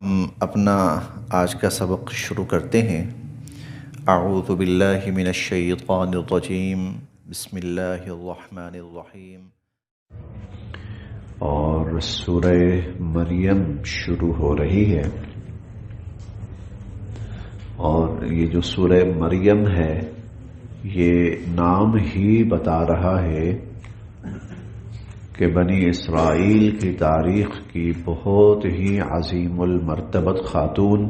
ہم اپنا آج کا سبق شروع کرتے ہیں۔ اعوذ باللہ من الشیطان الرجیم، بسم اللہ الرحمن الرحیم۔ اور سورہ مریم شروع ہو رہی ہے، اور یہ جو سورہ مریم ہے یہ نام ہی بتا رہا ہے کہ بنی اسرائیل کی تاریخ کی بہت ہی عظیم المرتبت خاتون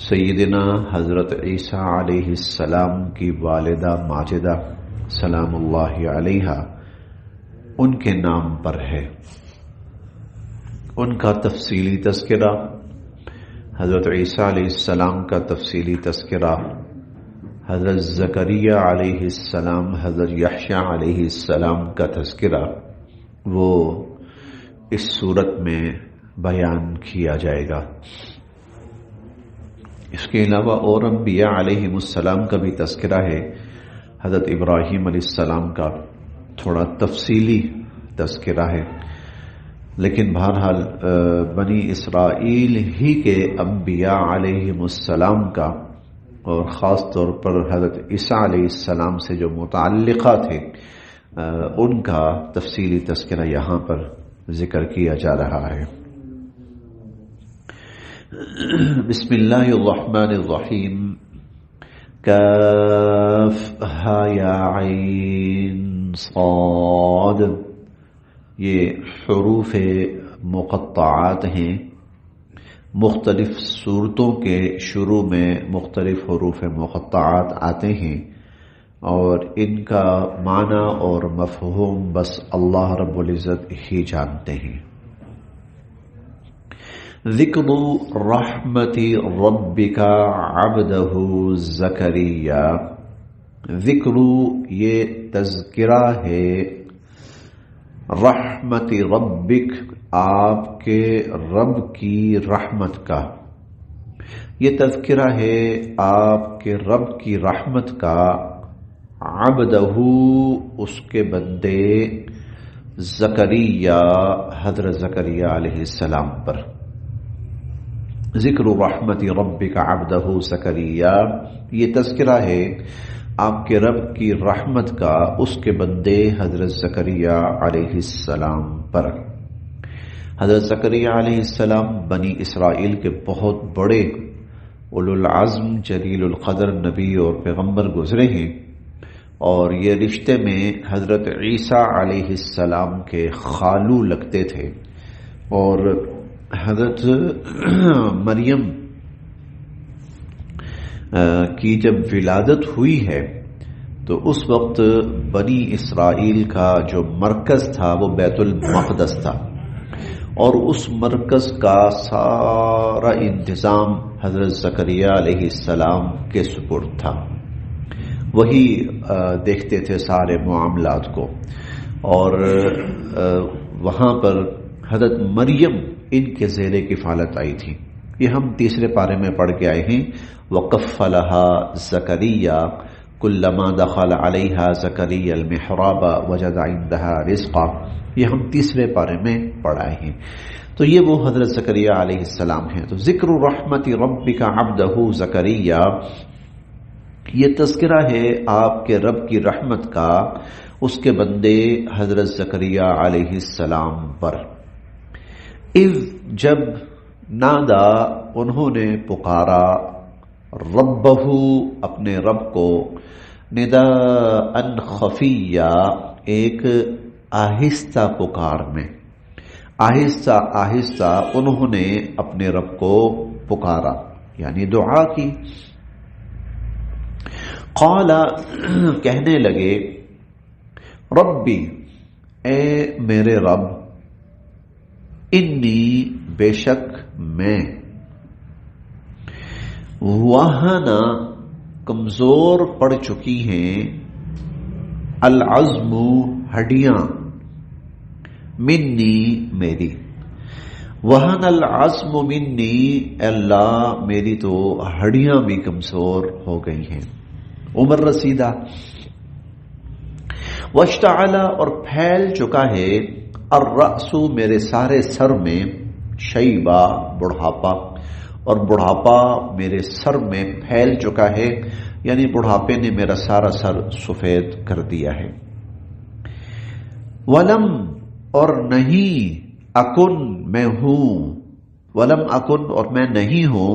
سیدنا حضرت عیسیٰ علیہ السلام کی والدہ ماجدہ سلام اللہ علیہا ان کے نام پر ہے۔ ان کا تفصیلی تذکرہ، حضرت عیسیٰ علیہ السلام کا تفصیلی تذکرہ، حضرت زکریا علیہ السلام، حضرت یحییٰ علیہ السلام کا تذکرہ وہ اس صورت میں بیان کیا جائے گا۔ اس کے علاوہ اور انبیاء علیہ السلام کا بھی تذکرہ ہے۔ حضرت ابراہیم علیہ السلام کا تھوڑا تفصیلی تذکرہ ہے، لیکن بہرحال بنی اسرائیل ہی کے انبیاء علیہ السلام کا اور خاص طور پر حضرت عیسیٰ علیہ السلام سے جو متعلقہ تھے ان کا تفصیلی تذکرہ یہاں پر ذکر کیا جا رہا ہے۔ بسم اللہ الرحمن الرحیم، کاف ہا یا عین صاد، یہ حروف مقطعات ہیں۔ مختلف صورتوں کے شروع میں مختلف حروف مقطعات آتے ہیں، اور ان کا معنی اور مفہوم بس اللہ رب العزت ہی جانتے ہیں۔ ذکر رحمت ربک عبدہ زکریا، ذکر یہ تذکرہ ہے، رحمت ربک آپ کے رب کی رحمت کا، یہ تذکرہ ہے آپ کے رب کی رحمت کا، عبدہ اس کے بندے، زکریا حضرت زکریا علیہ السلام پر۔ ذکر رحمت ربک عبدہ زکریا، یہ تذکرہ ہے آپ کے رب کی رحمت کا اس کے بندے حضرت زکریا علیہ السلام پر۔ حضرت زکریا علیہ السلام بنی اسرائیل کے بہت بڑے اولو العزم جلیل القدر نبی اور پیغمبر گزرے ہیں، اور یہ رشتے میں حضرت عیسیٰ علیہ السلام کے خالو لگتے تھے، اور حضرت مریم کی جب ولادت ہوئی ہے تو اس وقت بنی اسرائیل کا جو مرکز تھا وہ بیت المقدس تھا، اور اس مرکز کا سارا انتظام حضرت زکریا علیہ السلام کے سپرد تھا، وہی دیکھتے تھے سارے معاملات کو، اور وہاں پر حضرت مریم ان کے زیر کفالت آئی تھی۔ یہ ہم تیسرے پارے میں پڑھ کے آئے ہیں، وَقَفَّلَهَا زَكَرِيَّا كُلَّمَا دَخَلَ عَلَيْهَا زَكَرِيَّا الْمِحْرَابَ وَجَدَ عِندَهَا رِزْقًا، یہ ہم تیسرے پارے میں پڑھائے ہیں۔ تو یہ وہ حضرت زکریا علیہ السلام ہیں۔ تو ذکر رحمت ربک عبدہ زکریا، یہ تذکرہ ہے آپ کے رب کی رحمت کا اس کے بندے حضرت زکریا علیہ السلام پر۔ اذ جب نادا انہوں نے پکارا، ربہ اپنے رب کو، نداء خفیہ ایک آہستہ پکار میں، آہستہ آہستہ انہوں نے اپنے رب کو پکارا یعنی دعا کی۔ قال کہنے لگے، ربی اے میرے رب، انی بے شک میں، وہنا کمزور پڑ چکی ہیں، العظم ہڈیاں، منی میری، وہن العظم منی اللہ میری تو ہڈیاں بھی کمزور ہو گئی ہیں، عمر رسیدہ، واشتعل اور پھیل چکا ہے، الرأس میرے سارے سر میں، شیبہ بڑھاپا، اور بڑھاپا میرے سر میں پھیل چکا ہے، یعنی بڑھاپے نے میرا سارا سر سفید کر دیا ہے۔ ولم اور نہیں، اکن میں ہوں، ولم اکن اور میں نہیں ہوں،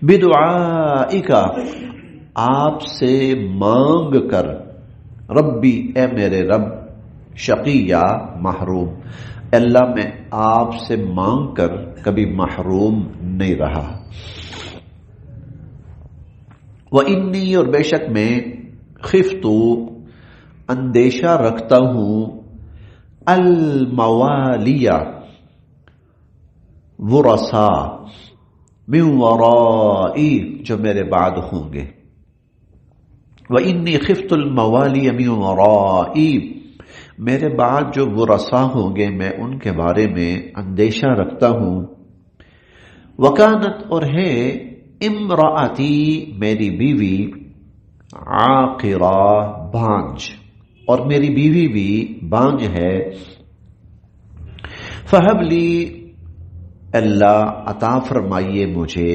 بدعائک آپ سے مانگ کر، ربی اے میرے رب، شقیہ محروم، اللہ میں آپ سے مانگ کر کبھی محروم نہیں رہا۔ وَإِنِّي اور بے شک میں، خفت اندیشہ رکھتا ہوں، الموالیہ ورثا، من ورائی جو میرے بعد ہوں گے۔ وَإِنِّي خِفْتُ الْمَوَالِيَ مِنْ وَرَائِي میرے بعد جو ورثا ہوں گے میں ان کے بارے میں اندیشہ رکھتا ہوں۔ وَكَانَتْ اور ہے، امرأتی میری بیوی، عاقرہ بانجھ، اور میری بیوی بھی بانجھ ہے۔ فَهَبْ لِي اللہ عطا فرمائیے مجھے،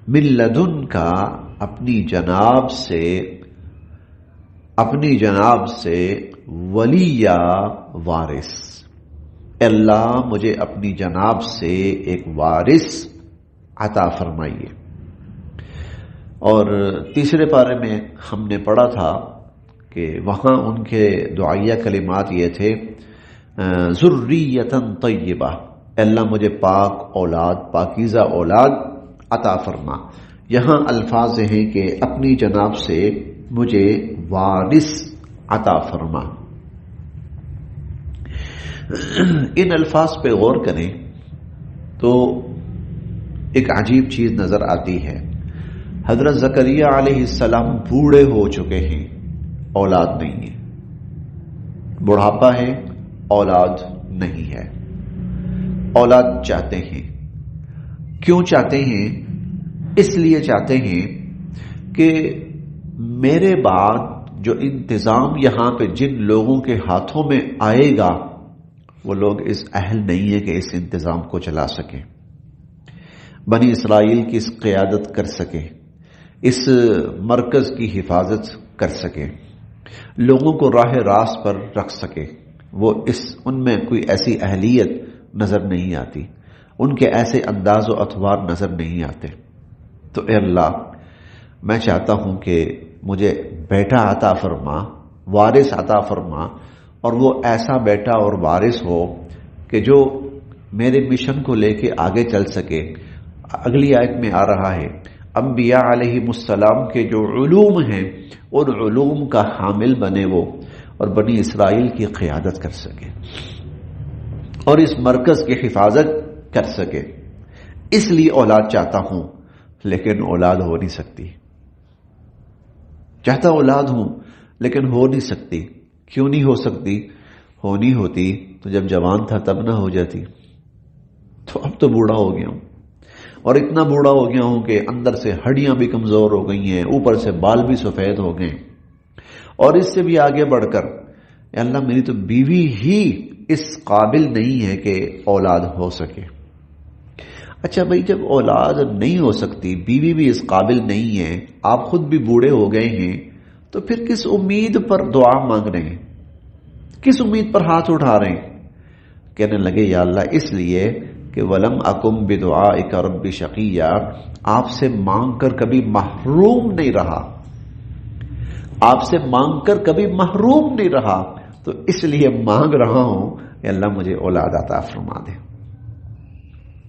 من لدن کا اپنی جناب سے ولیہ وارث، اللہ مجھے اپنی جناب سے ایک وارث عطا فرمائیے۔ اور تیسرے پارے میں ہم نے پڑھا تھا کہ وہاں ان کے دعائیہ کلمات یہ تھے، ذریۃ طیبہ، اللہ مجھے پاک اولاد، پاکیزہ اولاد عطا فرما۔ یہاں الفاظ ہیں کہ اپنی جناب سے مجھے وارث عطا فرما۔ ان الفاظ پہ غور کریں تو ایک عجیب چیز نظر آتی ہے۔ حضرت زکریا علیہ السلام بوڑھے ہو چکے ہیں، اولاد نہیں ہے، بڑھاپا ہے، اولاد نہیں ہے، اولاد چاہتے ہیں۔ کیوں چاہتے ہیں؟ اس لیے چاہتے ہیں کہ میرے بعد جو انتظام یہاں پہ جن لوگوں کے ہاتھوں میں آئے گا وہ لوگ اس اہل نہیں ہے کہ اس انتظام کو چلا سکیں، بنی اسرائیل کی اس قیادت کر سکے، اس مرکز کی حفاظت کر سکے، لوگوں کو راہ راست پر رکھ سکے۔ وہ ان میں کوئی ایسی اہلیت نظر نہیں آتی، ان کے ایسے انداز و اطوار نظر نہیں آتے۔ تو اے اللہ، میں چاہتا ہوں کہ مجھے بیٹا عطا فرما، وارث عطا فرما، اور وہ ایسا بیٹا اور وارث ہو کہ جو میرے مشن کو لے کے آگے چل سکے۔ اگلی آیت میں آ رہا ہے، انبیاء علیہم السلام کے جو علوم ہیں ان علوم کا حامل بنے وہ، اور بنی اسرائیل کی قیادت کر سکے اور اس مرکز کی حفاظت کر سکے۔ اس لیے اولاد چاہتا ہوں، لیکن اولاد ہو نہیں سکتی۔ چاہتا اولاد ہوں لیکن ہو نہیں سکتی۔ کیوں نہیں ہو سکتی؟ ہونی ہوتی تو جب جوان تھا تب نہ ہو جاتی۔ تو اب تو بوڑھا ہو گیا ہوں، اور اتنا بوڑھا ہو گیا ہوں کہ اندر سے ہڈیاں بھی کمزور ہو گئی ہیں، اوپر سے بال بھی سفید ہو گئے، اور اس سے بھی آگے بڑھ کر اے اللہ میری تو بیوی ہی اس قابل نہیں ہے کہ اولاد ہو سکے۔ اچھا بھائی، جب اولاد نہیں ہو سکتی، بیوی بھی اس قابل نہیں ہے، آپ خود بھی بوڑھے ہو گئے ہیں، تو پھر کس امید پر دعا مانگ رہے ہیں؟ کس امید پر ہاتھ اٹھا رہے ہیں؟ کہنے لگے یا اللہ اس لیے کہ ولم اکم بدعائک رب شقیہ، آپ سے مانگ کر کبھی محروم نہیں رہا، آپ سے مانگ کر کبھی محروم نہیں رہا، تو اس لیے مانگ رہا ہوں کہ اللہ مجھے اولاد عطا فرما دے۔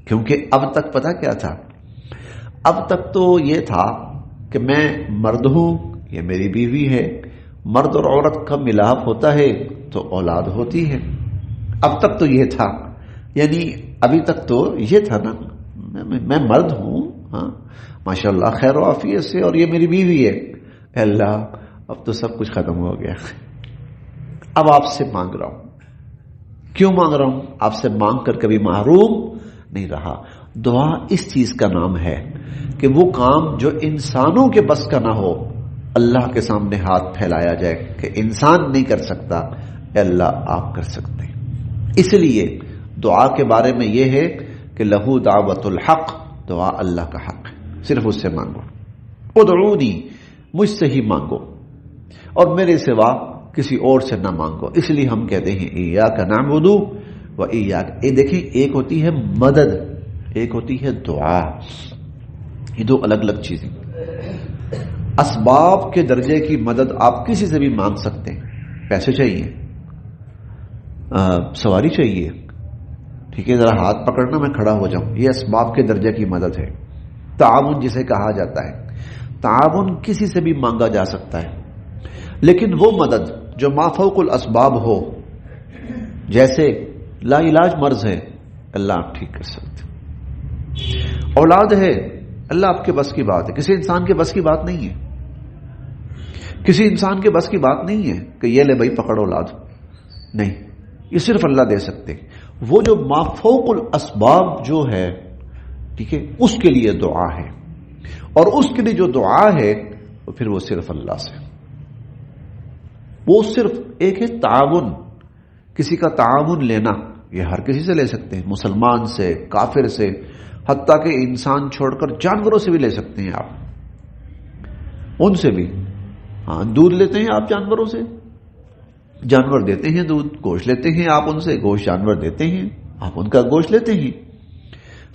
کیونکہ اب تک پتہ کیا تھا؟ اب تک تو یہ تھا کہ میں مرد ہوں، یہ میری بیوی ہے، مرد اور عورت کا ملاپ ہوتا ہے تو اولاد ہوتی ہے۔ اب تک تو یہ تھا، یعنی ابھی تک تو یہ تھا نا، میں مرد ہوں، ہاں ماشاءاللہ خیر و عافیت سے، اور یہ میری بیوی ہے۔ اے اللہ اب تو سب کچھ ختم ہو گیا، اب آپ سے مانگ رہا ہوں۔ کیوں مانگ رہا ہوں؟ آپ سے مانگ کر کبھی محروم نہیں رہا۔ دعا اس چیز کا نام ہے کہ وہ کام جو انسانوں کے بس کا نہ ہو، اللہ کے سامنے ہاتھ پھیلایا جائے کہ انسان نہیں کر سکتا، اے اللہ آپ کر سکتے ہیں۔ اس لیے دعا کے بارے میں یہ ہے کہ لہو دعوت الحق، دعا اللہ کا حق ہے، صرف اس سے مانگو. ادعونی، مجھ سے ہی مانگو، اور میرے سوا کسی اور سے نہ مانگو. اس لیے ہم کہتے ہیں ایاک نعبد و ایاک. دیکھیں، ایک ہوتی ہے مدد، ایک ہوتی ہے دعا. یہ دو الگ الگ چیزیں. اسباب کے درجے کی مدد آپ کسی سے بھی مانگ سکتے ہیں. پیسے چاہیے، سواری چاہیے، ٹھیک ہے، ذرا ہاتھ پکڑنا میں کھڑا ہو جاؤں، یہ اسباب کے درجے کی مدد ہے. تعاون جسے کہا جاتا ہے، تعاون کسی سے بھی مانگا جا سکتا ہے. لیکن وہ مدد جو ما فوق الاسباب ہو، جیسے لا علاج مرض ہے، اللہ آپ ٹھیک کر سکتے. اولاد ہے، اللہ آپ کے بس کی بات ہے. کسی انسان کے بس کی بات نہیں ہے. کسی انسان کے بس کی بات نہیں ہے کہ یہ لے بھائی پکڑ اولاد، نہیں، یہ صرف اللہ دے سکتے. وہ جو ما فوق الاسباب جو ہے، ٹھیک ہے، اس کے لیے دعا ہے. اور اس کے لیے جو دعا ہے پھر وہ صرف اللہ سے. وہ صرف ایک ہے تعاون، کسی کا تعاون لینا. یہ ہر کسی سے لے سکتے ہیں، مسلمان سے، کافر سے، حتیٰ کہ انسان چھوڑ کر جانوروں سے بھی لے سکتے ہیں آپ، ان سے بھی. ہاں، دودھ لیتے ہیں آپ جانوروں سے، جانور دیتے ہیں دودھ. گوشت لیتے ہیں آپ ان سے، گوشت جانور دیتے ہیں، آپ ان کا گوشت لیتے ہیں.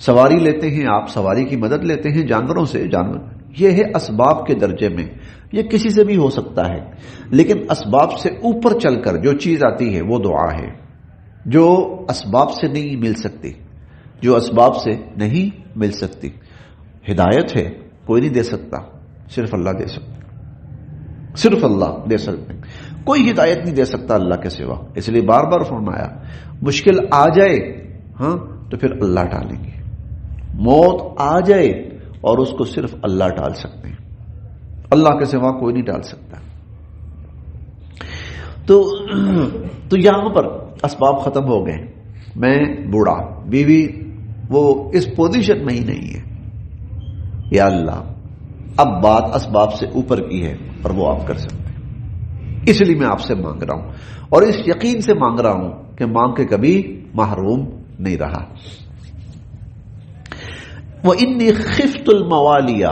سواری لیتے ہیں آپ، سواری کی مدد لیتے ہیں جانوروں سے، جانور. یہ ہے اسباب کے درجے میں. یہ کسی سے بھی ہو سکتا ہے، لیکن اسباب سے اوپر چل کر جو چیز آتی ہے وہ دعا ہے، جو اسباب سے نہیں مل سکتی، جو اسباب سے نہیں مل سکتی. ہدایت ہے، کوئی نہیں دے سکتا، صرف اللہ دے سکتا، صرف اللہ دے سکتے. کوئی ہدایت نہیں دے سکتا اللہ کے سوا. اس لیے بار بار فرمایا مشکل آ جائے ہاں تو پھر اللہ ٹالیں گے. موت آ جائے اور اس کو صرف اللہ ٹال سکتے ہیں، اللہ کے سوا کوئی نہیں ٹال سکتا. تو یہاں پر اسباب ختم ہو گئے. میں بوڑھا، بیوی وہ اس پوزیشن میں ہی نہیں ہے. یا اللہ، اب بات اسباب سے اوپر کی ہے اور وہ آپ کر سکتے ہیں. اس لیے میں آپ سے مانگ رہا ہوں، اور اس یقین سے مانگ رہا ہوں کہ مانگ کے کبھی محروم نہیں رہا. وَإِنِّي خِفْتُ الْمَوَالِيَ،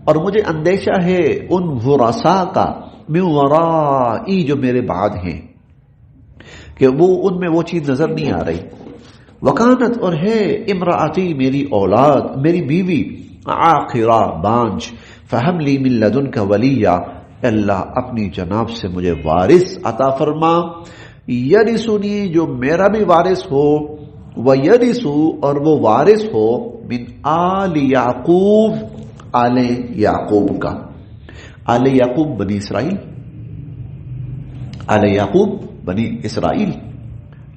اور مجھے اندیشہ ہے ان ورثاء کا، من ورائی، جو میرے بعد ہیں، کہ وہ ان میں وہ چیز نظر نہیں آ رہی. وکانت، اور ہے، امراتی، میری اولاد، میری بیوی، عاقرہ، بانج، فہم لی من لدنک ولیہ، اللہ اپنی جناب سے مجھے وارث عطا فرما، یرثنی، جو میرا بھی وارث ہو، ویرث، اور وہ وارث ہو، من آل یعقوب، آل یعقوب کا. آل یعقوب بنی اسرائیل، آل یعقوب بنی اسرائیل،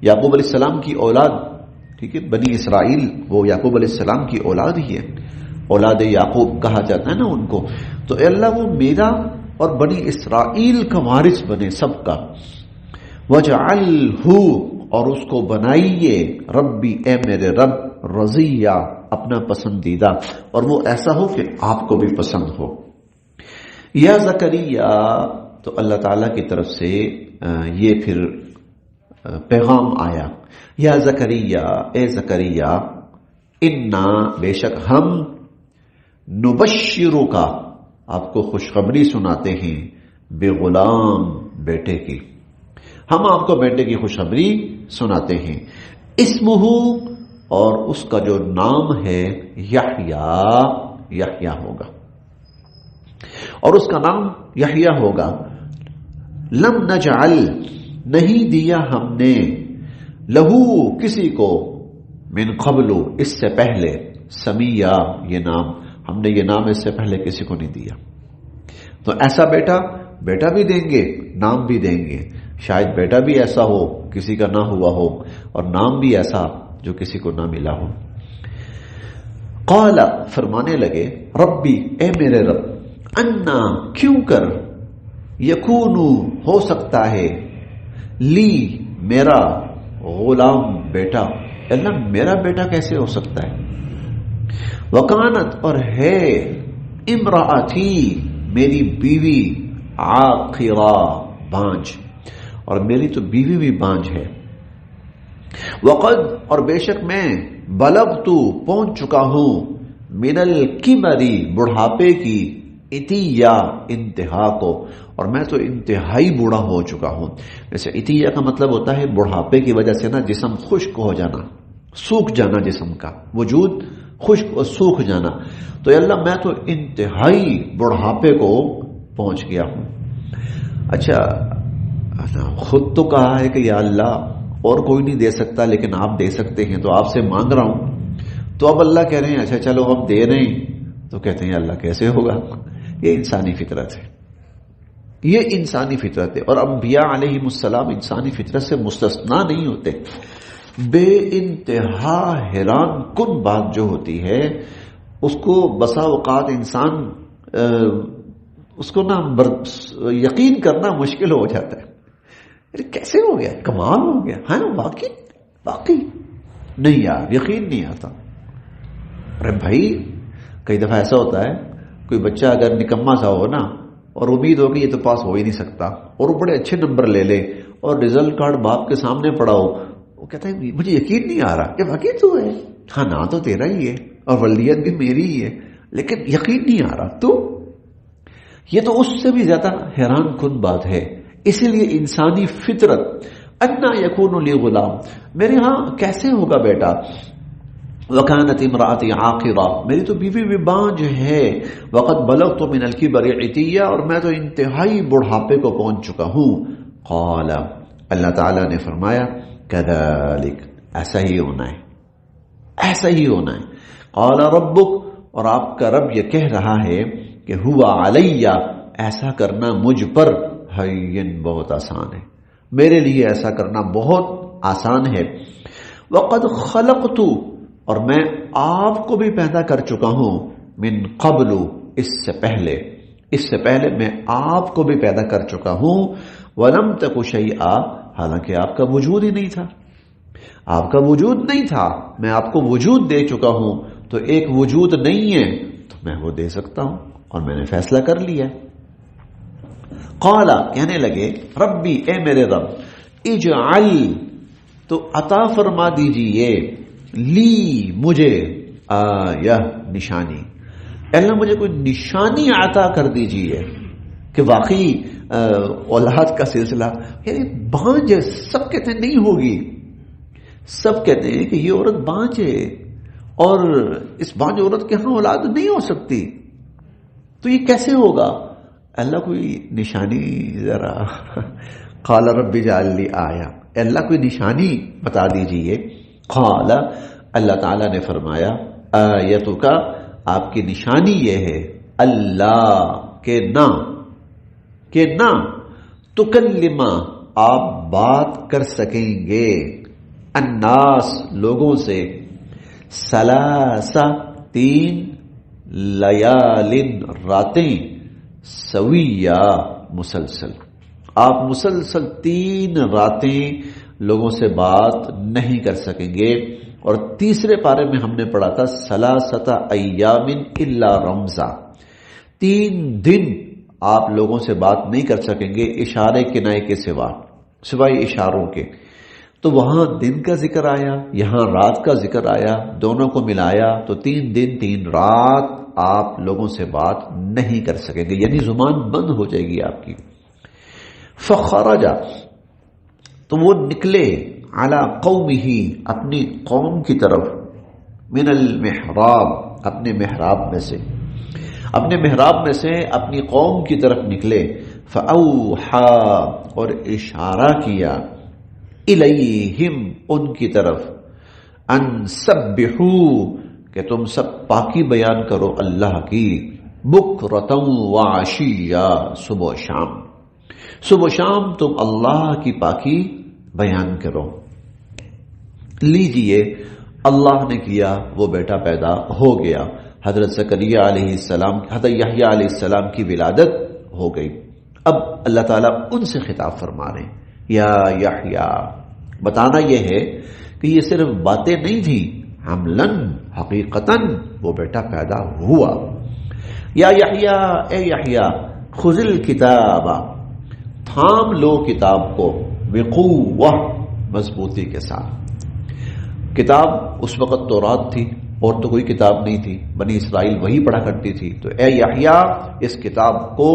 یعقوب علیہ السلام کی اولاد، ٹھیک ہے، بنی اسرائیل وہ یعقوب علیہ السلام کی اولاد ہی ہے، اولاد یعقوب کہا جاتا ہے نا ان کو. تو اے اللہ وہ میرا اور بنی اسرائیل کا وارث بنے سب کا. وجعلہ، اور اس کو بنائیے، ربی، اے میرے رب، رضیہ، اپنا پسندیدہ، اور وہ ایسا ہو کہ آپ کو بھی پسند ہو. یا زکریا، تو اللہ تعالیٰ کی طرف سے یہ پھر پیغام آیا، یا زکریا، اے زکریا، انا، بے شک ہم، نبشرو کا، آپ کو خوشخبری سناتے ہیں، بے غلام، بیٹے کی. ہم آپ کو بیٹے کی خوشخبری سناتے ہیں. اسمہ، اور اس کا جو نام ہے، یحییٰ، یحییٰ ہوگا، اور اس کا نام یحییٰ ہوگا. لم نجعل، نہیں دیا ہم نے، لہو، کسی کو، من قبل، اس سے پہلے، سمیہ، یہ نام، ہم نے یہ نام اس سے پہلے کسی کو نہیں دیا. تو ایسا بیٹا بھی دیں گے، نام بھی دیں گے. شاید بیٹا بھی ایسا ہو کسی کا نہ ہوا ہو، اور نام بھی ایسا جو کسی کو نہ ملا ہو. قال، فرمانے لگے، ربی، اے میرے رب، انا، کیوں کر، یکون، ہو سکتا ہے، لی، میرا، غلام، بیٹا، اللہ میرا بیٹا کیسے ہو سکتا ہے. وکانت، اور ہے، امراتی، میری بیوی، عاقرہ، بانج، اور میری تو بیوی بھی بانج ہے. وقد اور بے شک میں بلغت پہنچ چکا ہوں من الکبری بڑھاپے کی عتیہ انتہا کو، اور میں تو انتہائی بوڑھا ہو چکا ہوں۔ جیسے عتیہ کا مطلب ہوتا ہے بڑھاپے کی وجہ سے نا جسم خشک ہو جانا، سوکھ جانا، جسم کا وجود خشک اور سوکھ جانا۔ تو یا اللہ میں تو انتہائی بڑھاپے کو پہنچ گیا ہوں۔ اچھا خود تو کہا ہے کہ یا اللہ اور کوئی نہیں دے سکتا لیکن آپ دے سکتے ہیں، تو آپ سے مانگ رہا ہوں۔ تو اب اللہ کہہ رہے ہیں اچھا چلو اب دے رہے ہیں، تو کہتے ہیں اللہ کیسے ہوگا؟ یہ انسانی فطرت ہے، یہ انسانی فطرت ہے، اور انبیاء علیہم السلام انسانی فطرت سے مستثنا نہیں ہوتے۔ بے انتہا حیران کن بات جو ہوتی ہے اس کو بسا اوقات انسان اس کو نا یقین کرنا مشکل ہو جاتا ہے۔ کیسے ہو گیا؟ کمال ہو گیا، ہاں واقعی نہیں یار، یقین نہیں آتا۔ ارے بھائی کئی دفعہ ایسا ہوتا ہے کوئی بچہ اگر نکما سا ہو نا اور امید ہو کہ یہ تو پاس ہو ہی نہیں سکتا، اور وہ بڑے اچھے نمبر لے لے اور رزلٹ کارڈ باپ کے سامنے پڑا ہو، وہ کہتا ہے مجھے یقین نہیں آ رہا کہ واقعی تو ہے، ہاں نا تو تیرا ہی ہے اور ولدیت بھی میری ہی ہے، لیکن یقین نہیں آ رہا۔ تو یہ تو اس سے بھی زیادہ حیران کن بات ہے۔ اسی لیے انسانی فطرت انا یکون لی غلام، میرے ہاں کیسے ہوگا بیٹا، وکانت امراتی عاقرہ، میری تو بیوی بھی بانجھ ہے، وقد بلغت من الکبر عتیہ، اور میں تو انتہائی بڑھاپے کو پہنچ چکا ہوں۔ قال، اللہ تعالیٰ نے فرمایا کذالک، ایسا ہی ہونا ہے، ایسا ہی ہونا ہے۔ قال ربک، اور آپ کا رب یہ کہہ رہا ہے کہ ہوا علیہ، ایسا کرنا مجھ پر ہین، بہت آسان ہے، میرے لیے ایسا کرنا بہت آسان ہے۔ وقد خلقت، اور میں آپ کو بھی پیدا کر چکا ہوں، من قبل، اس سے پہلے میں آپ کو بھی پیدا کر چکا ہوں، ولم تک شیئا، حالانکہ آپ کا وجود ہی نہیں تھا، آپ کا وجود نہیں تھا، میں آپ کو وجود دے چکا ہوں، تو ایک وجود نہیں ہے تو میں وہ دے سکتا ہوں، اور میں نے فیصلہ کر لیا۔ قال، کہنے لگے ربی، اے میرے رب، اجعل، تو عطا فرما دیجئے، لی، مجھے، آیہ، نشانی، اللہ مجھے کوئی نشانی عطا کر دیجئے کہ واقعی اولاد کا سلسلہ، یعنی بانجھ ہے، سب کہتے ہیں نہیں ہوگی، سب کہتے ہیں کہ یہ عورت بانجھ ہے اور اس بانجھ عورت کے ہاں اولاد نہیں ہو سکتی، تو یہ کیسے ہوگا؟ اللہ کوئی نشانی ذرا، قال رب اجعل لی آیہ، اللہ کوئی نشانی بتا دیجئے۔ قال، اللہ تعالیٰ نے فرمایا آیتک، آپ کی نشانی یہ ہے، اللہ کہ نہ تکلم، آپ بات کر سکیں گے، الناس، لوگوں سے، ثلاثہ، 3 لیال، راتیں، سویہ، مسلسل، آپ مسلسل 3 راتیں لوگوں سے بات نہیں کر سکیں گے۔ اور تیسرے پارے میں ہم نے پڑھا تھا ثلاثۃ ایام الا رمزا، 3 دن آپ لوگوں سے بات نہیں کر سکیں گے اشارے کنائے کے سوائے اشاروں کے۔ تو وہاں دن کا ذکر آیا، یہاں رات کا ذکر آیا، دونوں کو ملایا تو 3 دن 3 رات آپ لوگوں سے بات نہیں کر سکیں گے، یعنی زبان بند ہو جائے گی آپ کی۔ فخرج، تو وہ نکلے، علی قومہ، اپنی قوم کی طرف، من المحراب، اپنے محراب میں سے اپنی قوم کی طرف نکلے، فاوحا، اور اشارہ کیا، الیہم، ان کی طرف، ان سبحوا، کہ تم سب پاکی بیان کرو اللہ کی، بکرۃ وعشیہ، صبح و شام تم اللہ کی پاکی بیان کرو۔ لیجئے، اللہ نے کیا، وہ بیٹا پیدا ہو گیا، حضرت زکریا علیہ السلام، حضرت یحییٰ علیہ السلام کی ولادت ہو گئی۔ اب اللہ تعالیٰ ان سے خطاب فرما رہے ہیں، یا یحییٰ، بتانا یہ ہے کہ یہ صرف باتیں نہیں تھیں، حملاً، حقیقتاً وہ بیٹا پیدا ہوا۔ یا یحییٰ، اے یحییٰ، خذ الکتاب، تھام لو کتاب کو، بقوہ، مضبوطی کے ساتھ، کتاب اس وقت تورات تھی اور تو کوئی کتاب نہیں تھی، بنی اسرائیل وہی پڑھا کرتی تھی، تو اے یحییٰ اس کتاب کو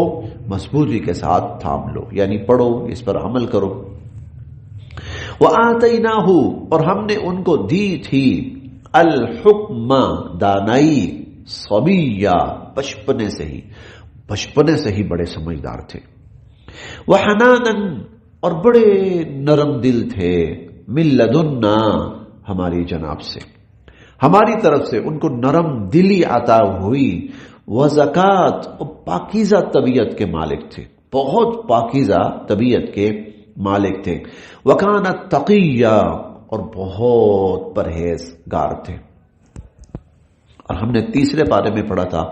مضبوطی کے ساتھ تھام لو، یعنی پڑھو، اس پر عمل کرو۔ وَآتَيْنَاهُ اور ہم نے ان کو دی تھی الحکم دانائی، صبیہ بچپنے سے ہی بڑے سمجھدار تھے، وَحَنَانًا اور بڑے نرم دل تھے، مِن لَدُنَّا ہماری جناب سے، ہماری طرف سے ان کو نرم دلی عطا ہوئی، وزکات اور پاکیزہ طبیعت کے مالک تھے، بہت پاکیزہ طبیعت کے مالک تھے، وکان تقیہ اور بہت پرہیزگار تھے۔ اور ہم نے تیسرے پارے میں پڑھا تھا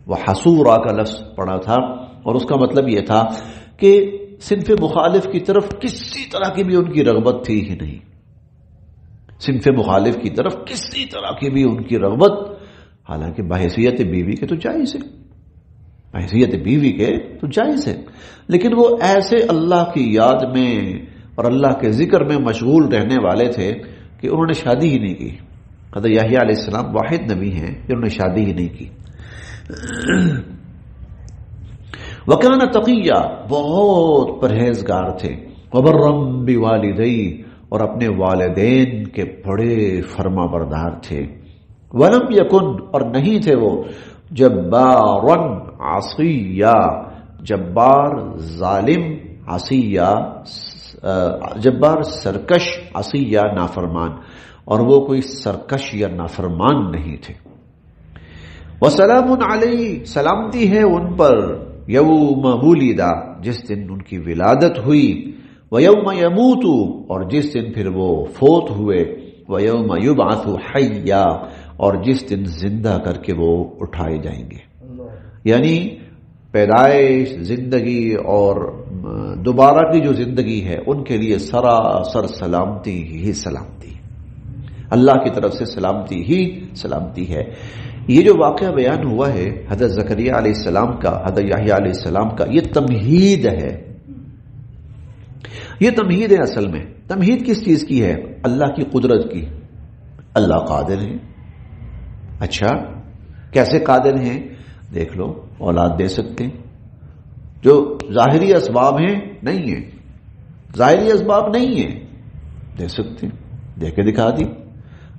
وحسورا کا لفظ پڑھا تھا، اور اس کا مطلب یہ تھا کہ صنف مخالف کی طرف کسی طرح کی بھی ان کی رغبت تھی ہی نہیں، صنف مخالف کی طرف کسی طرح کی بھی ان کی رغبت، حالانکہ بحیثیت بیوی کے تو جائز ہے، بحیثیت بیوی کے تو جائز ہے، لیکن وہ ایسے اللہ کی یاد میں اور اللہ کے ذکر میں مشغول رہنے والے تھے کہ انہوں نے شادی ہی نہیں کی۔ حضرت یحییٰ علیہ السلام واحد نبی ہیں جنہوں نے شادی ہی نہیں کی۔ وَكَانَ تَقِيًّا بہت پرہیزگار تھے، وَبَرًّا بِوَالِدَيْهِ اور اپنے والدین کے بڑے فرما بردار تھے، وَلَمْ يَكُنْ اور نہیں تھے وہ جباراً عصیّا جبار ظالم، عصیّا جبار سرکش، عصیّا نافرمان، اور وہ کوئی سرکش یا نافرمان نہیں تھے۔ وسلام علیہ سلامتی ہے ان پر، یوم ولدا جس دن ان کی ولادت ہوئی، ویوم یموت اور جس دن پھر وہ فوت ہوئے، ویوم یبعث حیا اور جس دن زندہ کر کے وہ اٹھائے جائیں گے۔ یعنی پیدائش، زندگی اور دوبارہ کی جو زندگی ہے ان کے لیے سراسر سلامتی ہی سلامتی، اللہ کی طرف سے سلامتی ہی سلامتی ہے۔ یہ جو واقعہ بیان ہوا ہے حضرت زکریا علیہ السلام کا، حضرت یحییٰ علیہ السلام کا، یہ تمہید ہے، یہ تمہید ہے۔ اصل میں تمہید کس چیز کی ہے؟ اللہ کی قدرت کی۔ اللہ قادر ہے۔ اچھا کیسے قادر ہیں؟ دیکھ لو، اولاد دے سکتے ہیں، جو ظاہری اسباب ہیں نہیں ہیں، ظاہری اسباب نہیں ہیں، دے سکتے ہیں، دے کے دکھا دی۔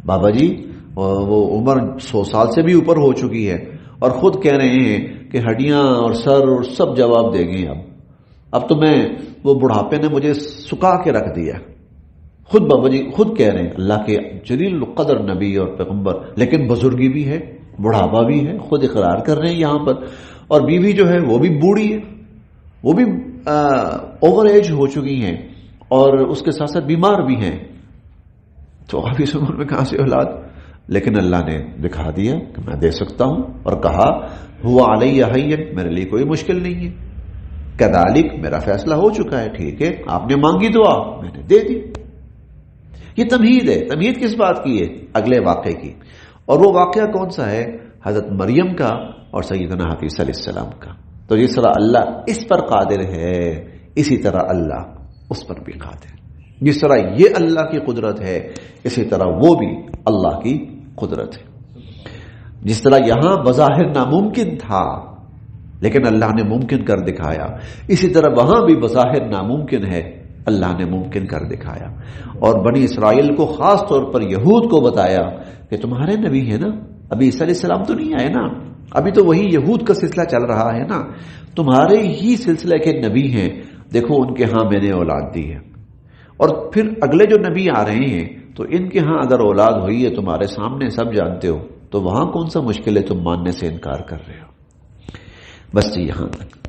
بابا جی وہ عمر 100 سال سے بھی اوپر ہو چکی ہے اور خود کہہ رہے ہیں کہ ہڈیاں اور سر اور سب جواب دیں گے، اب تو میں وہ بڑھاپے نے مجھے سکا کے رکھ دیا۔ خود بابا جی خود کہہ رہے ہیں، اللہ کے جلیل القدر نبی اور پیغمبر، لیکن بزرگی بھی ہے، بڑھاپا بھی ہے، خود اقرار کر رہے ہیں یہاں پر۔ اور بیوی جو ہے وہ بھی بوڑھی ہے، وہ بھی اوور ایج ہو چکی ہیں اور اس کے ساتھ ساتھ بیمار بھی ہیں، تو اب اس عمر میں کہاں سے اولاد؟ لیکن اللہ نے دکھا دیا کہ میں دے سکتا ہوں، اور کہا ہوا علیہ حین، میرے لیے کوئی مشکل نہیں ہے، کذالک میرا فیصلہ ہو چکا ہے، ٹھیک ہے آپ نے مانگی دعا میں نے دے دی۔ یہ تمہید ہے۔ تمہید کس بات کی ہے؟ اگلے واقعے کی۔ اور وہ واقعہ کون سا ہے؟ حضرت مریم کا اور سیدنا حفیظ علیہ السلام کا۔ تو جس طرح اللہ اس پر قادر ہے، اسی طرح اللہ اس پر بھی قادر ہے۔ جس طرح یہ اللہ کی قدرت ہے، اسی طرح وہ بھی اللہ کی قدرت ہے۔ جس طرح یہاں بظاہر ناممکن تھا لیکن اللہ نے ممکن کر دکھایا، اسی طرح وہاں بھی بظاہر ناممکن ہے، اللہ نے ممکن کر دکھایا۔ اور بنی اسرائیل کو خاص طور پر یہود کو بتایا کہ تمہارے نبی ہے نا، ابھی عیسیٰ علیہ السلام تو نہیں آئے نا، ابھی تو وہی یہود کا سلسلہ چل رہا ہے نا، تمہارے ہی سلسلے کے نبی ہیں، دیکھو ان کے ہاں میں نے اولاد دی ہے۔ اور پھر اگلے جو نبی آ رہے ہیں تو ان کے ہاں اگر اولاد ہوئی ہے تمہارے سامنے، سب جانتے ہو، تو وہاں کون سا مشکل ہے تم ماننے سے انکار کر رہے ہو؟ بس جی یہاں تک۔